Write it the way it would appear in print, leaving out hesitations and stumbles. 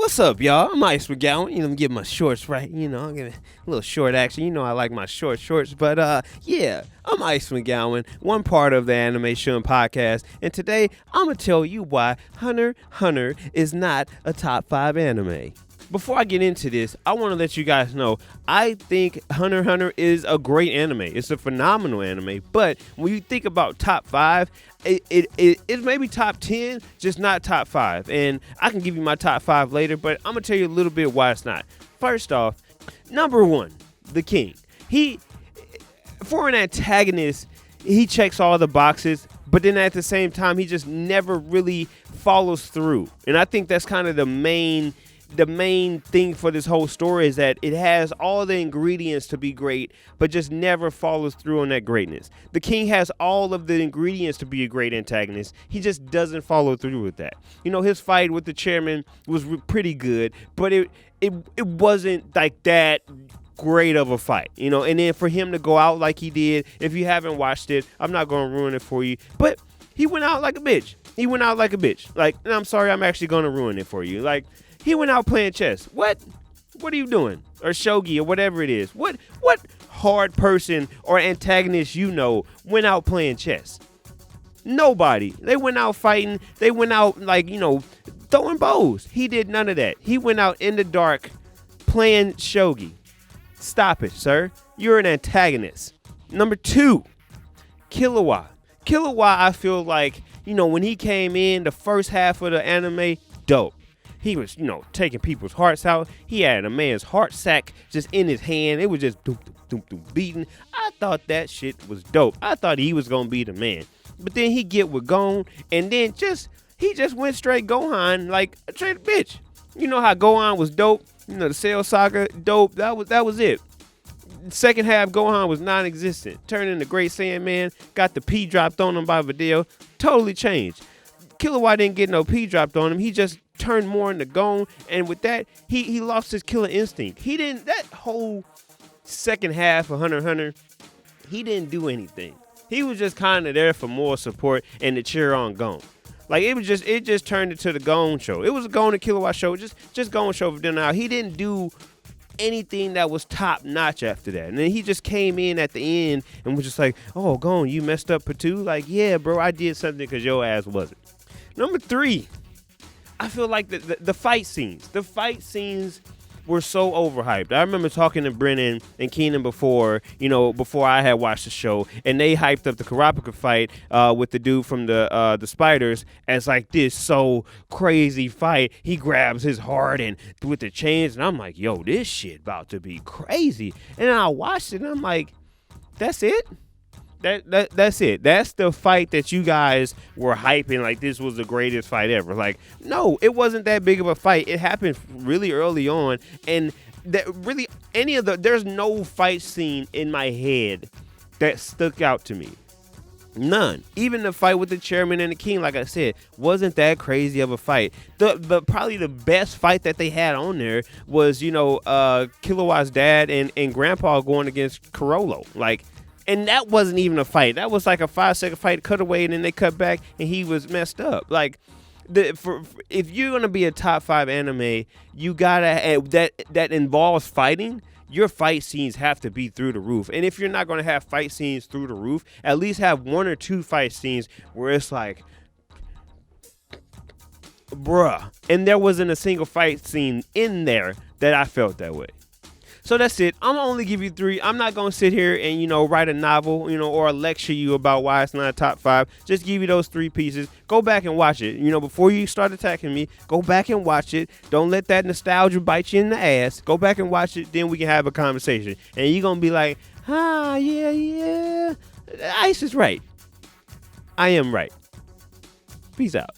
What's up, y'all? I'm Ice McGowan. I'm getting my shorts right. I'm getting a little short action. I like my shorts. But, yeah, I'm Ice McGowan, one part of the AnimeSHUN podcast. And today, I'm going to tell you why Hunter is not a top 5 anime. Before I get into this, I want to let you guys know, I think Hunter is a great anime. It's a phenomenal anime. But when you think about top 5, it's maybe top 10, just not top 5. And I can give you my top 5 later, but I'm going to tell you a little bit why it's not. First off, number 1, the King. For an antagonist, he checks all the boxes, but then at the same time, he just never really follows through. And I think that's kind of the main thing for this whole story, is that it has all the ingredients to be great, but just never follows through on that greatness. The King has all of the ingredients to be a great antagonist. He just doesn't follow through with that. His fight with the chairman was pretty good, but it wasn't like that great of a fight, and then for him to go out like he did, if you haven't watched it, I'm not going to ruin it for you, but he went out like a bitch. And I'm sorry, I'm actually going to ruin it for you. He went out playing chess. What are you doing? Or shogi or whatever it is. What hard person or antagonist went out playing chess? Nobody. They went out fighting. They went out throwing bows. He did none of that. He went out in the dark playing shogi. Stop it, sir. You're an antagonist. Number 2, Kilowatt. Kilowatt, I feel like, when he came in, the first half of the anime, dope. He was, taking people's hearts out. He had a man's heart sack just in his hand. It was just beating. I thought that shit was dope. I thought he was going to be the man. But then he get with Gon, and then he just went straight Gohan like a straight bitch. You know how Gohan was dope? The Cell Saga, dope. That was it. Second half, Gohan was non-existent. Turned into Great Saiyaman, got the P dropped on him by Videl. Totally changed. Kilowatt didn't get no P dropped on him. He just turned more into Gon, and with that, he lost his killer instinct. That whole second half of Hunter, he didn't do anything. He was just kind of there for more support and to cheer on Gon. It just turned into the Gon show. It was a Gon and Kilowatt show, just Gon show for dinner. He didn't do anything that was top notch after that. And then he just came in at the end and was just like, "Oh, Gon, you messed up Patu?" Yeah, bro, I did something because your ass wasn't. Number 3, I feel like the fight scenes. The fight scenes were so overhyped. I remember talking to Brennan and Keenan before I had watched the show, and they hyped up the Kurapika fight with the dude from the Spiders as this so crazy fight. He grabs his heart and with the chains, and I'm like, yo, this shit about to be crazy. And then I watched it, and I'm like, that's it? That's it. That's the fight that you guys were hyping like this was the greatest fight ever. No, it wasn't that big of a fight. It happened really early on, and there's no fight scene in my head that stuck out to me. None. Even the fight with the chairman and the king, like I said, wasn't that crazy of a fight. Probably the best fight that they had on there was, Kilowatt's dad and grandpa going against Corollo. And that wasn't even a fight. That was like a 5-second fight, cutaway, and then they cut back, and he was messed up. If you're gonna be a top 5 anime, you gotta that involves fighting. Your fight scenes have to be through the roof. And if you're not gonna have fight scenes through the roof, at least have 1 or 2 fight scenes where it's like, bruh. And there wasn't a single fight scene in there that I felt that way. So that's it. I'm going to only give you 3. I'm not going to sit here and, write a novel, or lecture you about why it's not a top 5. Just give you those 3 pieces. Go back and watch it. Before you start attacking me, go back and watch it. Don't let that nostalgia bite you in the ass. Go back and watch it. Then we can have a conversation. And you're going to be like, yeah. Ice is right. I am right. Peace out.